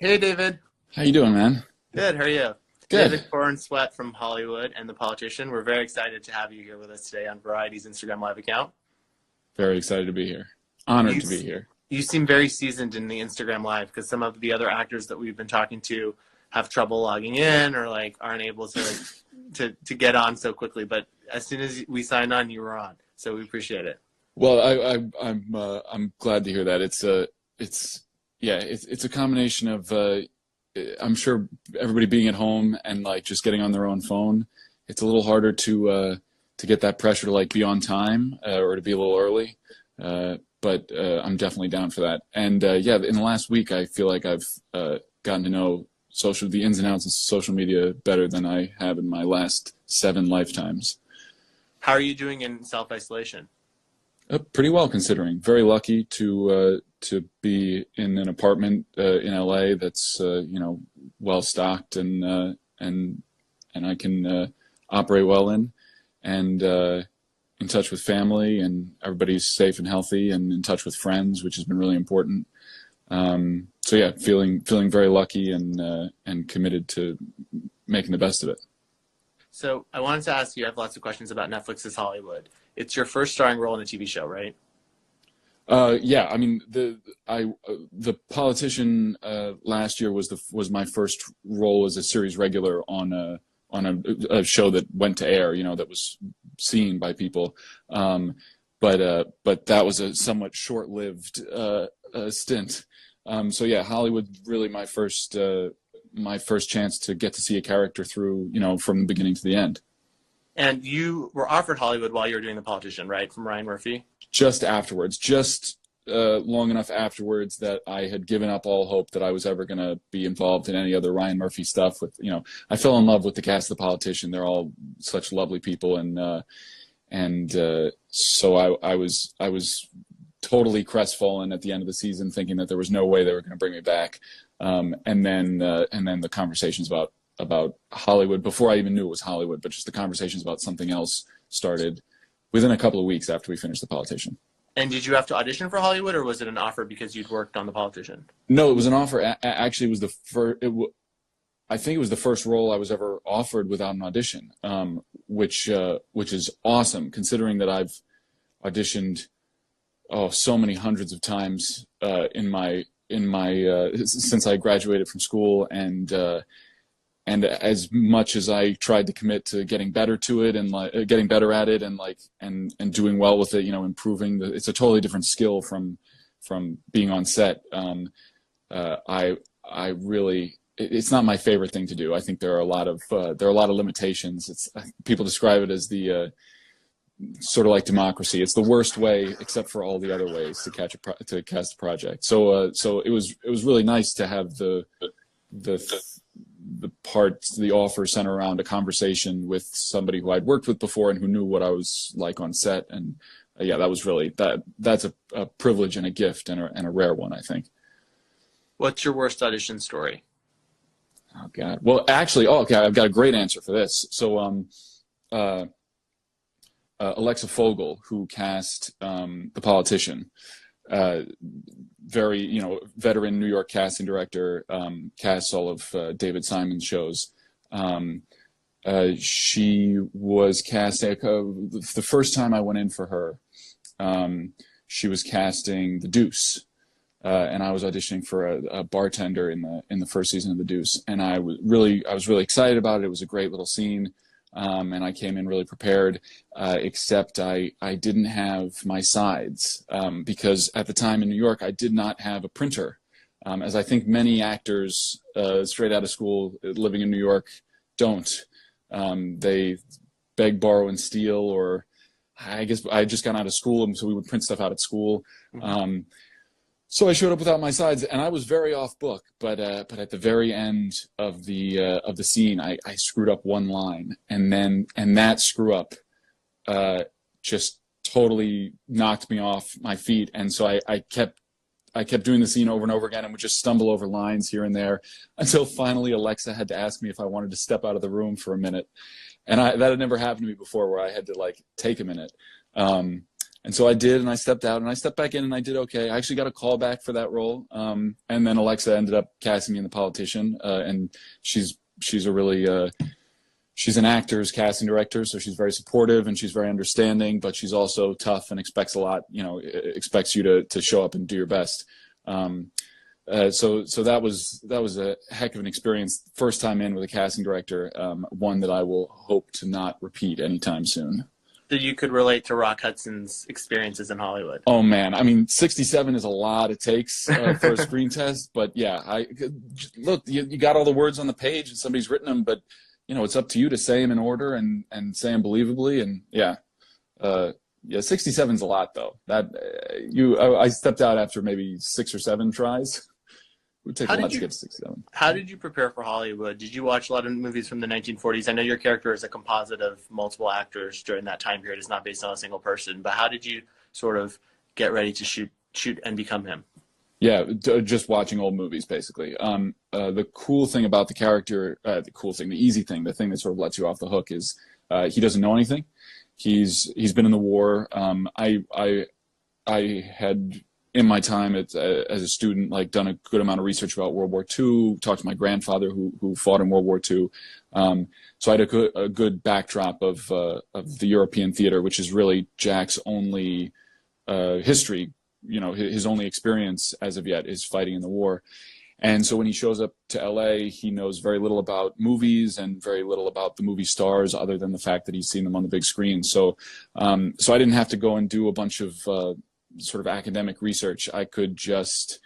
Hey, David. How you doing, man? Good. How are you? Good. David Corenswet from Hollywood and The Politician. We're very excited to have you here with us today on Variety's Instagram Live account. Very excited to be here. Honored You, to be here. you seem very seasoned in the Instagram Live because some of the other actors that we've been talking to have trouble logging in or aren't able to get on so quickly. But as soon as we signed on, you were on. So we appreciate it. Well, I'm glad to hear that. It's a combination of I'm sure everybody being at home and just getting on their own phone. It's a little harder to get that pressure to be on time or to be a little early. But I'm definitely down for that. And in the last week, I feel like I've gotten to know the ins and outs of social media better than I have in my last 7 lifetimes. How are you doing in self-isolation? Pretty well, considering. Very lucky to be in an apartment in LA that's well stocked and I can operate well in, and in touch with family, and everybody's safe and healthy, and in touch with friends, which has been really important. Feeling very lucky and committed to making the best of it. So I wanted to ask you, I have lots of questions about Netflix's Hollywood. It's your first starring role in a TV show, right? Yeah. I mean, the Politician last year was my first role as a series regular on a show that went to air, that was seen by people. But that was a somewhat short-lived stint. Hollywood really my first chance to get to see a character through, from the beginning to the end. And you were offered Hollywood while you were doing The Politician, right, from Ryan Murphy? Just afterwards, long enough afterwards that I had given up all hope that I was ever going to be involved in any other Ryan Murphy stuff. I fell in love with the cast of The Politician. They're all such lovely people, so I was totally crestfallen at the end of the season, thinking that there was no way they were going to bring me back. And then the conversations about Hollywood, before I even knew it was Hollywood, but just the conversations about something else started within a couple of weeks after we finished The Politician. And did you have to audition for Hollywood, or was it an offer because you'd worked on The Politician? No, it was an offer. Actually, it was I think it was the first role I was ever offered without an audition, which is awesome, considering that I've auditioned so many hundreds of times in my since I graduated from school, and as much as I tried to commit to getting better to it and getting better at it and doing well with it, improving it's a totally different skill from being on set. I really, it's not my favorite thing to do. I think there are a lot of limitations. People describe it as the sort of like democracy. It's the worst way, except for all the other ways to cast a project. So it was really nice to have the offer center around a conversation with somebody who I'd worked with before and who knew what I was like on set. And that was really that's a privilege and a gift and a rare one, I think. What's your worst audition story? Oh God. Well, actually, okay, I've got a great answer for this. So, Alexa Fogel, who cast The Politician, very veteran New York casting director, casts all of David Simon's shows. She was casting the first time I went in for her. She was casting The Deuce, and I was auditioning for a bartender in the first season of The Deuce, and I was really excited about it. It was a great little scene. And I came in really prepared, except I didn't have my sides because at the time in New York I did not have a printer, as I think many actors straight out of school living in New York don't. They beg, borrow, and steal, or I guess I had just gone out of school, and so we would print stuff out at school. Mm-hmm. So I showed up without my sides, and I was very off book. But at the very end of the scene, I screwed up one line, and that screw up just totally knocked me off my feet. And so I kept doing the scene over and over again, and would just stumble over lines here and there until finally Alexa had to ask me if I wanted to step out of the room for a minute, and that had never happened to me before, where I had to take a minute. And so I did, and I stepped out, and I stepped back in, and I did okay. I actually got a call back for that role, and then Alexa ended up casting me in The Politician, and she's a really she's an actor's casting director, so she's very supportive and she's very understanding, but she's also tough and expects a lot. Expects you to show up and do your best. So that was a heck of an experience. First time in with a casting director, one that I will hope to not repeat anytime soon. So you could relate to Rock Hudson's experiences in Hollywood. Oh man, I mean, 67 is a lot it takes for a screen test, but yeah, look, you got all the words on the page and somebody's written them, but it's up to you to say them in order and say them believably, and yeah, 67's a lot though. I stepped out after maybe 6 or 7 tries. It would take a lot to get to 67. How did you prepare for Hollywood? Did you watch a lot of movies from the 1940s? I know your character is a composite of multiple actors during that time period. It's not based on a single person. But how did you sort of get ready to shoot and become him? Yeah, just watching old movies, basically. The cool thing about the character, the easy thing, the thing that sort of lets you off the hook is he doesn't know anything. He's been in the war. I had, in my time as a student, done a good amount of research about World War II, talked to my grandfather who fought in World War II. So I had a good backdrop of the European theater, which is really Jack's only history. His only experience as of yet is fighting in the war. And so when he shows up to LA, he knows very little about movies and very little about the movie stars other than the fact that he's seen them on the big screen. So I didn't have to go and do a bunch of sort of academic research. I could just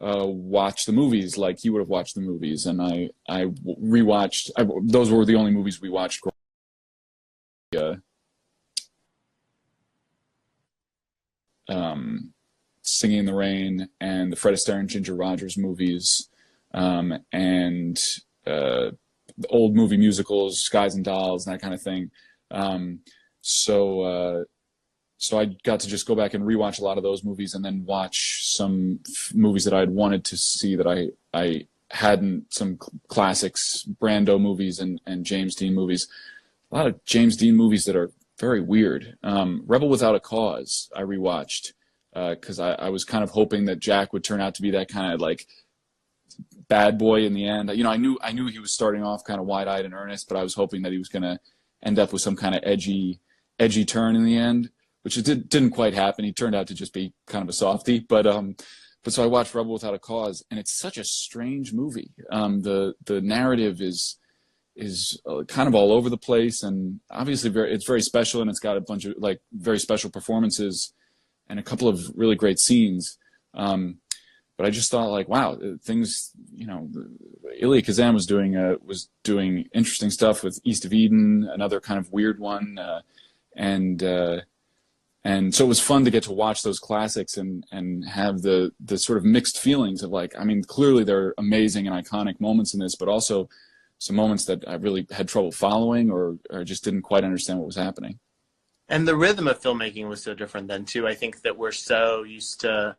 watch the movies like he would have watched the movies. And I rewatched, those were the only movies we watched. Singing in the Rain and the Fred Astaire and Ginger Rogers movies, and the old movie musicals, Guys and Dolls, and that kind of thing. So I got to just go back and rewatch a lot of those movies, and then watch some movies that I'd wanted to see that I hadn't, some classics, Brando movies and James Dean movies. A lot of James Dean movies that are very weird. Rebel Without a Cause, I rewatched. Because I was kind of hoping that Jack would turn out to be that kind of bad boy in the end. I knew he was starting off kind of wide-eyed and earnest, but I was hoping that he was going to end up with some kind of edgy turn in the end, which it didn't quite happen. He turned out to just be kind of a softie. But so I watched Rebel Without a Cause, and it's such a strange movie. The narrative is kind of all over the place, and obviously it's very special, and it's got a bunch of very special performances and a couple of really great scenes. But I just thought wow, things, Elia Kazan was doing interesting stuff with East of Eden, another kind of weird one. And so it was fun to get to watch those classics and have the sort of mixed feelings of clearly there are amazing and iconic moments in this, but also some moments that I really had trouble following or just didn't quite understand what was happening. And the rhythm of filmmaking was so different then, too. I think that we're so used to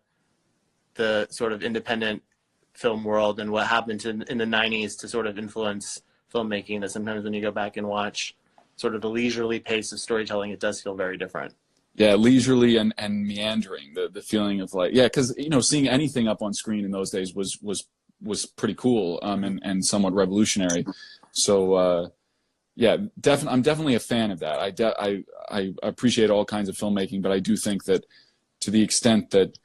the sort of independent film world and what happened in the 90s to sort of influence filmmaking that sometimes when you go back and watch sort of the leisurely pace of storytelling, it does feel very different. Yeah, leisurely and meandering. The feeling of because, seeing anything up on screen in those days was pretty cool and somewhat revolutionary. So, yeah, I'm definitely a fan of that. I appreciate all kinds of filmmaking, but I do think that to the extent that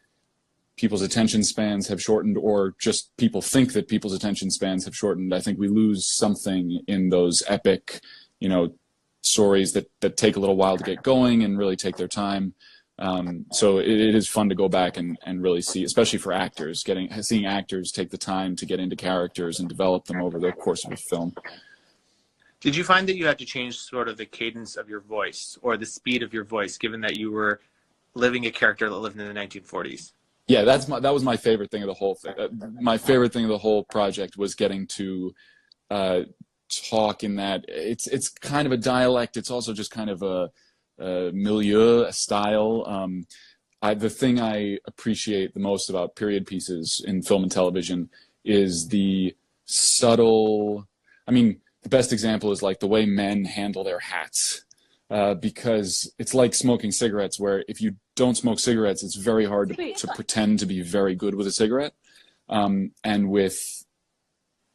people's attention spans have shortened, or just people think that people's attention spans have shortened, I think we lose something in those epic, stories that take a little while to get going and really take their time. So it is fun to go back and really see, especially for actors, seeing actors take the time to get into characters and develop them over the course of a film. Did you find that you had to change sort of the cadence of your voice or the speed of your voice, given that you were living a character that lived in the 1940s? Yeah, that was my favorite thing of the whole thing. My favorite thing of the whole project was getting to talk in that. It's kind of a dialect. It's also just kind of a milieu, a style. The thing I appreciate the most about period pieces in film and television is the subtle. The best example is the way men handle their hats. because it's like smoking cigarettes, where if you don't smoke cigarettes, it's very hard to pretend to be very good with a cigarette. And with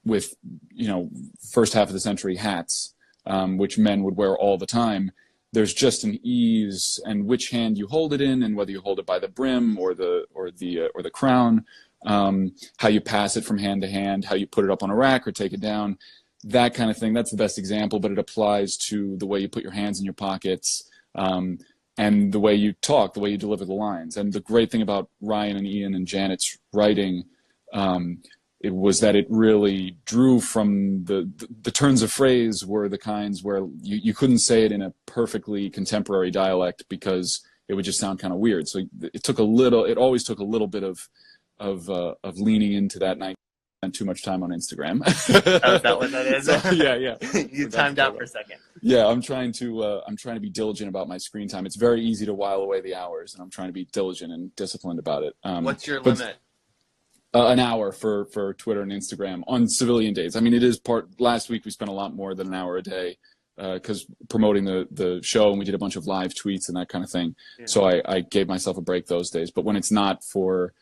first half of the century hats, which men would wear all the time, there's just an ease, and which hand you hold it in, and whether you hold it by the brim or the crown, how you pass it from hand to hand, how you put it up on a rack or take it down, that kind of thing. That's the best example, but it applies to the way you put your hands in your pockets, and the way you talk, the way you deliver the lines. And the great thing about Ryan and Ian and Janet's writing, it was that it really drew from the turns of phrase were the kinds where you couldn't say it in a perfectly contemporary dialect because it would just sound kind of weird. So it always took a little bit of leaning into that, and I spent too much time on Instagram. Oh, is that what that is? Yeah. You timed out for a second. Yeah, I'm trying to be diligent about my screen time. It's very easy to while away the hours, and I'm trying to be diligent and disciplined about it. What's your limit? An hour for Twitter and Instagram on civilian days. I mean, it is last week we spent a lot more than an hour a day because promoting the show, and we did a bunch of live tweets and that kind of thing. Yeah. So I gave myself a break those days. But when it's not for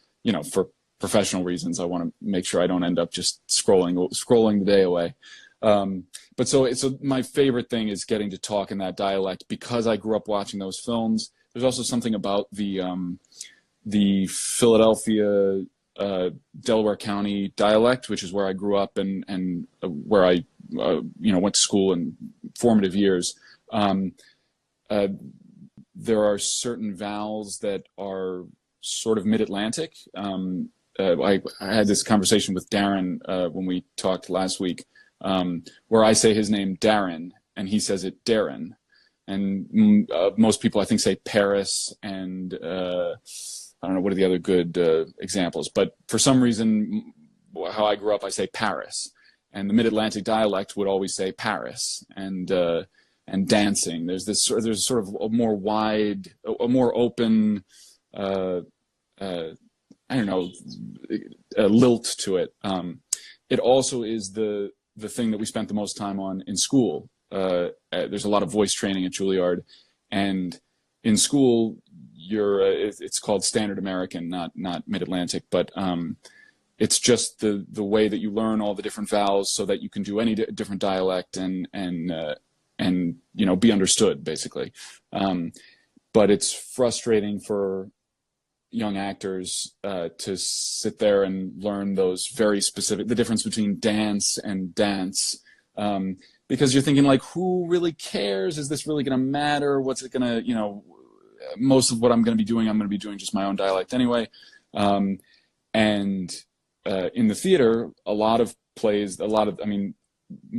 professional reasons, I want to make sure I don't end up just scrolling the day away. But so my favorite thing is getting to talk in that dialect because I grew up watching those films. There's also something about the Philadelphia, Delaware County dialect, which is where I grew up and where I went to school in formative years. There are certain vowels that are sort of mid-Atlantic. I had this conversation with Darren when we talked last week, where I say his name Darren and he says it Darren, and most people I think say Paris and I don't know, what are the other good examples? But for some reason, how I grew up, I say Paris. And the Mid-Atlantic dialect would always say Paris and dancing. There's sort of a more wide, a more open, lilt to it. It also is the thing that we spent the most time on in school. There's a lot of voice training at Juilliard, and in school, it's called Standard American, not Mid-Atlantic, but it's just the way that you learn all the different vowels so that you can do any different dialect and be understood, basically. But it's frustrating for young actors to sit there and learn those very specific, the difference between dance and dance, because you're thinking, like, who really cares? Is this really going to matter? What's it going to, most of what I'm going to be doing, I'm going to be doing just my own dialect anyway. And in the theater,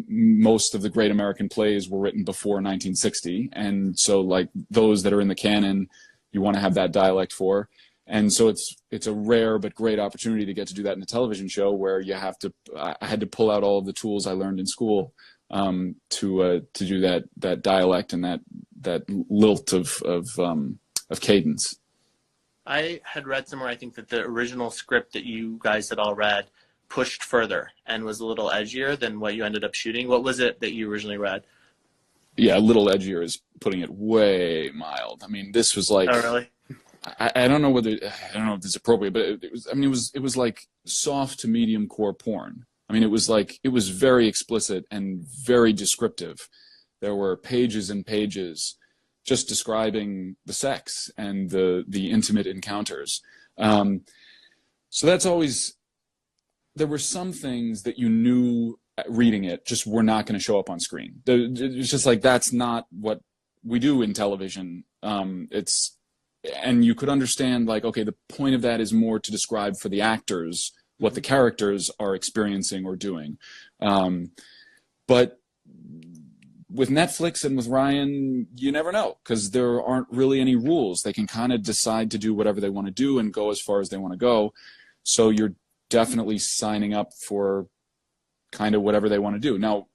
most of the great American plays were written before 1960. And so, like, those that are in the canon, you want to have that dialect for. And so it's a rare but great opportunity to get to do that in a television show where I had to pull out all of the tools I learned in school to do that dialect and that lilt of cadence. I had read somewhere, I think, that the original script that you guys had all read pushed further and was a little edgier than what you ended up shooting. What was it that you originally read? Yeah, a little edgier is putting it way mild. I mean, this was like... Oh, really? I don't know if this is appropriate, but it was like soft to medium core porn. I mean, it was very explicit and very descriptive. There were pages and pages just describing the sex and the intimate encounters. So that's always, there were some things that you knew reading it just were not going to show up on screen. It's just like, that's not what we do in television. And you could understand, like, okay, the point of that is more to describe for the actors what the characters are experiencing or doing. But with Netflix and with Ryan, you never know, because there aren't really any rules. They can kind of decide to do whatever they want to do and go as far as they want to go. So you're definitely signing up for kind of whatever they want to do. Now,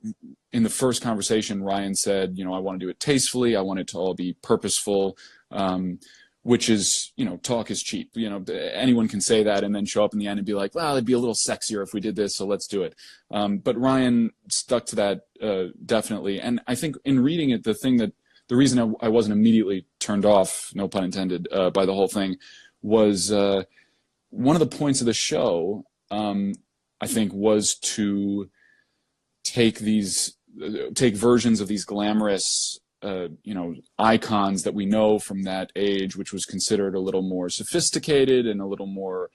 in the first conversation, Ryan said, I want to do it tastefully. I want it to all be purposeful. Which is, talk is cheap. Anyone can say that and then show up in the end and be like, well, it'd be a little sexier if we did this, so let's do it. But Ryan stuck to that definitely. And I think in reading it, the thing that the reason I wasn't immediately turned off, no pun intended, by the whole thing was one of the points of the show, I think, was to take versions of these glamorous icons that we know from that age, which was considered a little more sophisticated and a little more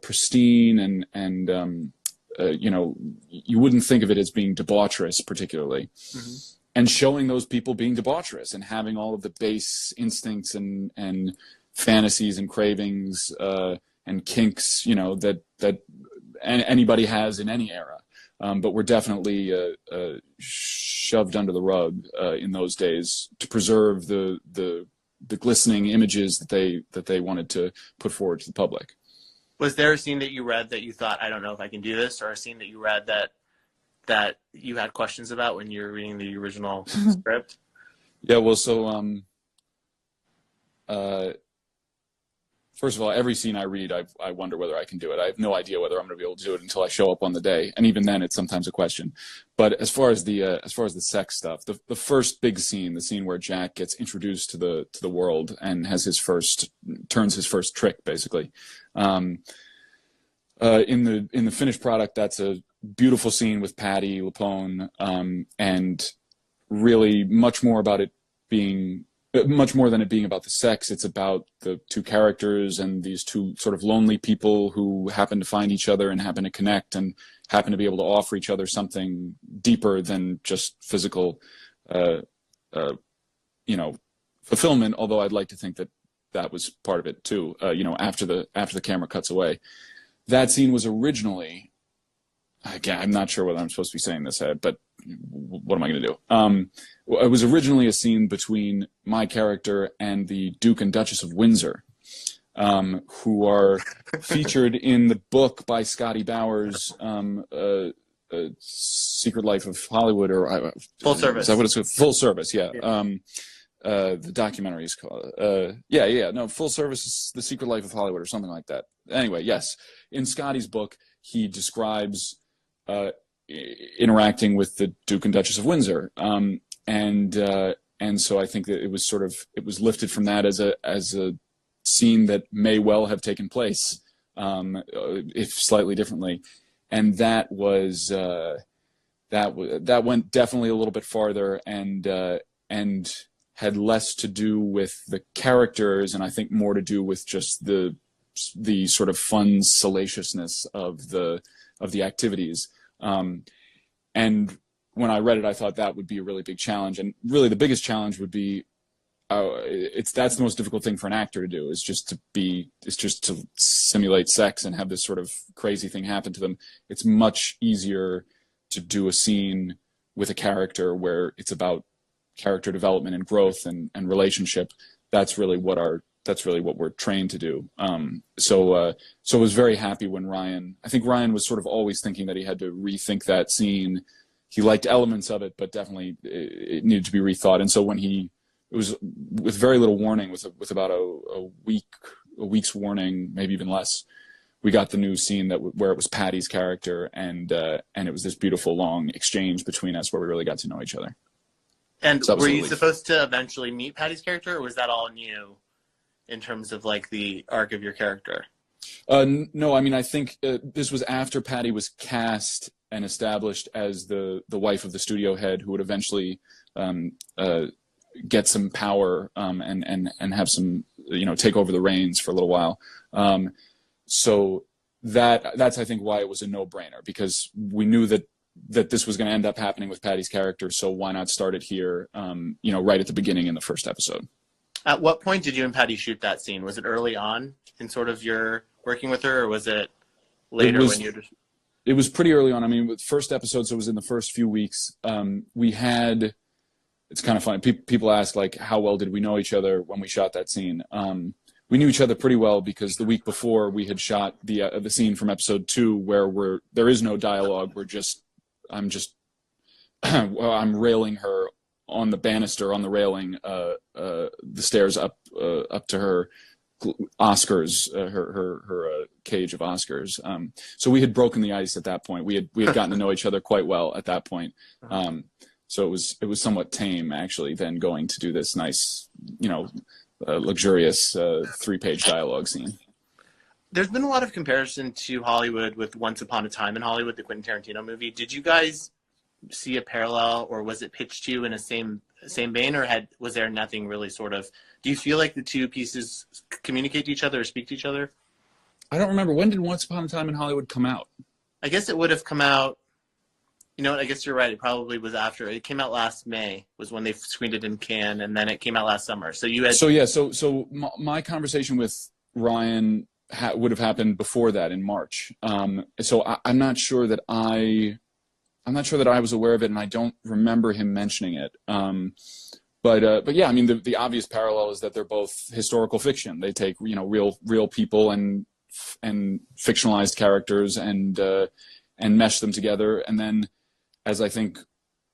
pristine, and you wouldn't think of it as being debaucherous particularly. Mm-hmm. And showing those people being debaucherous and having all of the base instincts and fantasies and cravings and kinks, that anybody has in any era. But were definitely shoved under the rug in those days to preserve the glistening images that they wanted to put forward to the public. Was there a scene that you read that you thought, I don't know if I can do this, or a scene that you read that you had questions about when you were reading the original script? Yeah, well, so first of all, every scene I read, I wonder whether I can do it. I have no idea whether I'm going to be able to do it until I show up on the day, and even then, it's sometimes a question. But as far as the sex stuff, the first big scene, the scene where Jack gets introduced to the world and has turns his first trick, basically. In the finished product, that's a beautiful scene with Patti LuPone, and really much more than it being about the sex. It's about the two characters and these two sort of lonely people who happen to find each other and happen to connect and happen to be able to offer each other something deeper than just physical, fulfillment. Although I'd like to think that was part of it too. After the camera cuts away, that scene was originally. Again, I'm not sure whether I'm supposed to be saying this, but what am I going to do? It was originally a scene between my character and the Duke and Duchess of Windsor, who are featured in the book by Scotty Bowers, Secret Life of Hollywood, or Full Service. Is that what it's called? Full Service, yeah. The documentary is called. Full Service is The Secret Life of Hollywood, or something like that. Anyway, yes. In Scotty's book, he describes interacting with the Duke and Duchess of Windsor, and so I think that it was lifted from that as a scene that may well have taken place, if slightly differently, and that went definitely a little bit farther and had less to do with the characters, and I think more to do with just the sort of fun salaciousness of the activities. And when I read it, I thought that would be a really big challenge. And really the biggest challenge would be, that's the most difficult thing for an actor to do, is just to simulate sex and have this sort of crazy thing happen to them. It's much easier to do a scene with a character where it's about character development and growth and relationship. That's really what we're trained to do. So I was very happy when I think Ryan was sort of always thinking that he had to rethink that scene. He liked elements of it, but definitely it needed to be rethought. And so when it was with very little warning, with about a week's warning, maybe even less, we got the new scene where it was Patty's character, and it was this beautiful long exchange between us where we really got to know each other. And so were you supposed to eventually meet Patty's character, or was that all new in terms of like the arc of your character? No, I mean, I think this was after Patti was cast and established as the wife of the studio head, who would eventually get some power and have some, take over the reins for a little while. So that's I think why it was a no-brainer, because we knew that this was going to end up happening with Patty's character. So why not start it here, right at the beginning in the first episode? At what point did you and Patti shoot that scene? Was it early on in sort of your working with her, or was it later when you just... It was pretty early on. I mean, with first episode, so it was in the first few weeks. We had... It's kind of funny. People ask, like, how well did we know each other when we shot that scene? We knew each other pretty well because the week before we had shot the scene from episode 2 where there is no dialogue. I'm railing her on the banister, on the railing, the stairs up to her Oscars, her cage of Oscars. So we had broken the ice at that point. We had gotten to know each other quite well at that point. So it was somewhat tame, actually, than going to do this nice, luxurious 3-page dialogue scene. There's been a lot of comparison to Hollywood with Once Upon a Time in Hollywood, the Quentin Tarantino movie. Did you guys see a parallel, or was it pitched to you in a same vein, or was there nothing really sort of? Do you feel like the two pieces communicate to each other or speak to each other? I don't remember. When did Once Upon a Time in Hollywood come out? I guess it would have come out. You know what? I guess you're right. It probably was after. It came out last May was when they screened it in Cannes, and then it came out last summer. So you had. So my conversation with Ryan would have happened before that in March. So I'm not sure that I was aware of it, and I don't remember him mentioning it. But yeah, I mean, the obvious parallel is that they're both historical fiction. They take real people and fictionalized characters and mesh them together. And then, as I think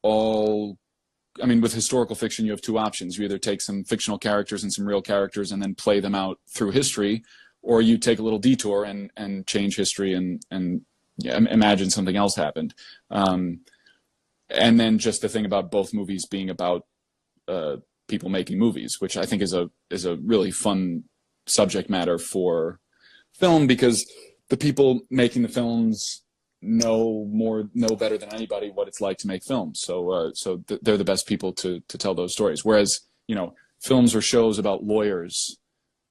with historical fiction, you have two options. You either take some fictional characters and some real characters and then play them out through history, or you take a little detour and change history and imagine something else happened. And then just the thing about both movies being about people making movies, which I think is a really fun subject matter for film, because the people making the films know better than anybody what it's like to make films. So they're the best people to tell those stories. Whereas films or shows about lawyers,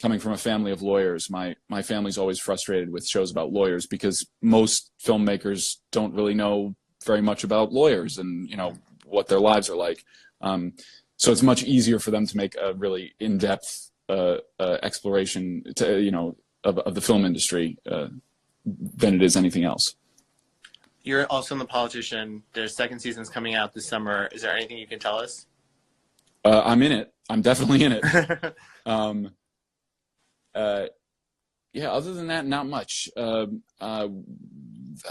coming from a family of lawyers, my family's always frustrated with shows about lawyers, because most filmmakers don't really know very much about lawyers and what their lives are like. So it's much easier for them to make a really in-depth exploration of the film industry than it is anything else. You're also in The Politician. Their second season's coming out this summer. Is there anything you can tell us? I'm in it. I'm definitely in it. Yeah, other than that, not much. I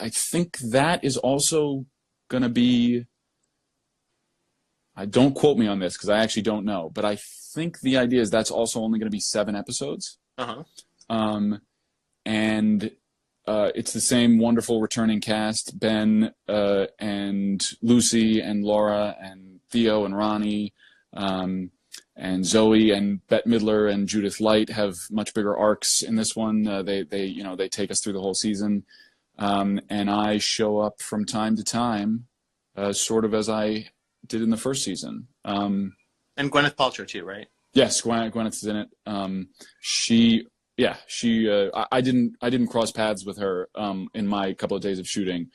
think that is also going to be, don't quote me on this because I actually don't know, but I think the idea is that's also only going to be 7 episodes. Uh-huh. And it's the same wonderful returning cast, Ben and Lucy and Laura and Theo and Ronnie, and Zoe and Bette Midler and Judith Light have much bigger arcs in this one. They take us through the whole season, and I show up from time to time, sort of as I did in the first season. And Gwyneth Paltrow too, right? Yes, Gwyneth's in it. I didn't cross paths with her in my couple of days of shooting,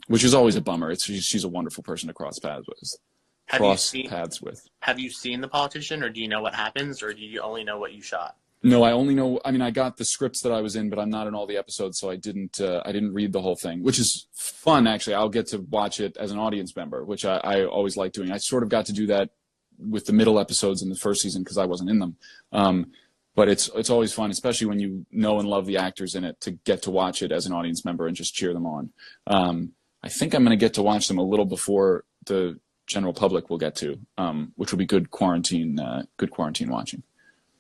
which is always a bummer. She's a wonderful person to cross paths with. Have you seen The Politician, or do you know what happens, or do you only know what you shot? No, I only know. I mean, I got the scripts that I was in, but I'm not in all the episodes, so I didn't read the whole thing, which is fun actually. I'll get to watch it as an audience member, which I always like doing. I sort of got to do that with the middle episodes in the first season because I wasn't in them. But it's always fun, especially when you know and love the actors in it, to get to watch it as an audience member and just cheer them on. I think I'm going to get to watch them a little before the general public will get to, which will be good quarantine watching.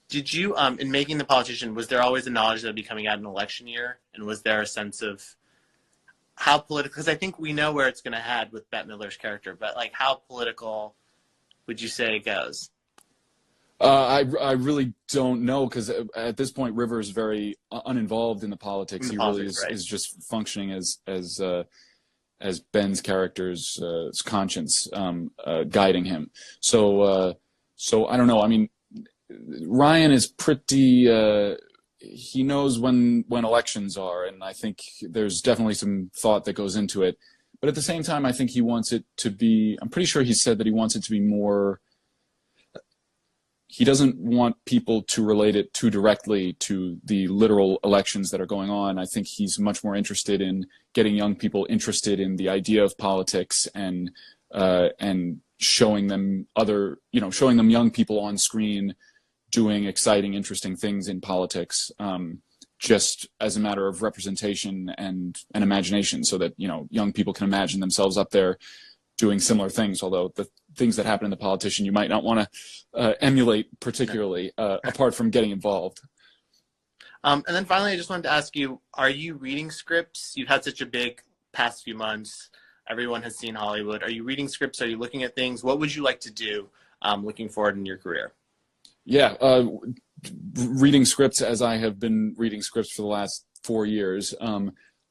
Did you, in making The Politician, was there always a knowledge that it would be coming out in election year? And was there a sense of how political, because I think we know where it's going to head with Bette Midler's character, but like how political would you say it goes? I really don't know, because at this point River is very uninvolved in the politics. He really is just functioning as Ben's character's conscience guiding him. So I don't know. I mean, Ryan is pretty. He knows when elections are, and I think there's definitely some thought that goes into it. But at the same time, I think he wants it to be. I'm pretty sure he said that he wants it to be more. He doesn't want people to relate it too directly to the literal elections that are going on. I think he's much more interested in getting young people interested in the idea of politics and showing them showing them young people on screen doing exciting, interesting things in politics, just as a matter of representation and imagination, so that young people can imagine themselves up there doing similar things, although the things that happen in The Politician you might not want to emulate particularly, apart from getting involved. And then finally, I just wanted to ask you, are you reading scripts? You've had such a big past few months. Everyone has seen Hollywood. Are you reading scripts? Are you looking at things? What would you like to do looking forward in your career? Yeah, reading scripts as I have been reading scripts for the last 4 years.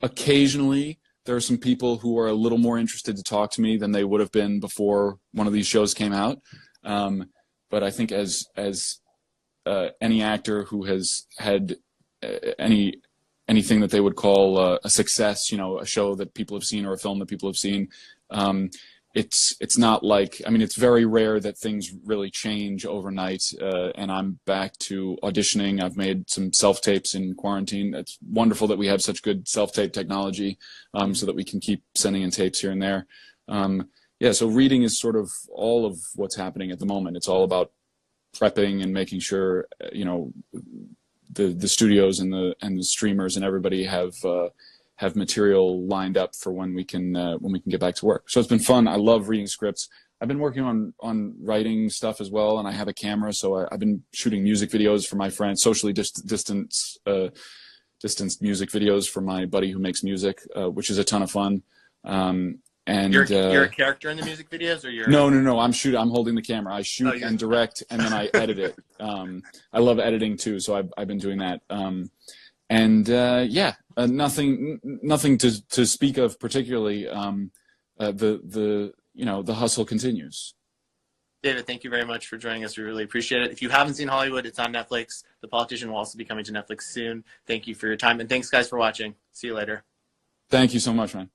Occasionally, there are some people who are a little more interested to talk to me than they would have been before one of these shows came out. But I think as any actor who has had anything that they would call a success, a show that people have seen or a film that people have seen, it's not like, it's very rare that things really change overnight, and I'm back to auditioning. I've made some self-tapes in quarantine. It's wonderful that we have such good self-tape technology, so that we can keep sending in tapes here and there. Yeah, so reading is sort of all of what's happening at the moment. It's all about prepping and making sure, the studios and the streamers and everybody have material lined up for when we can get back to work. So it's been fun. I love reading scripts. I've been working on writing stuff as well, and I have a camera, so I've been shooting music videos for my friends, socially distanced music videos for my buddy who makes music, which is a ton of fun. And you're a character in the music videos, or you're No. I'm holding the camera. I shoot and direct, and then I edit it. I love editing too, so I've been doing that. Nothing to speak of particularly. The hustle continues. David, thank you very much for joining us. We really appreciate it. If you haven't seen Hollywood, it's on Netflix. The Politician will also be coming to Netflix soon. Thank you for your time, and thanks guys for watching. See you later. Thank you so much, man.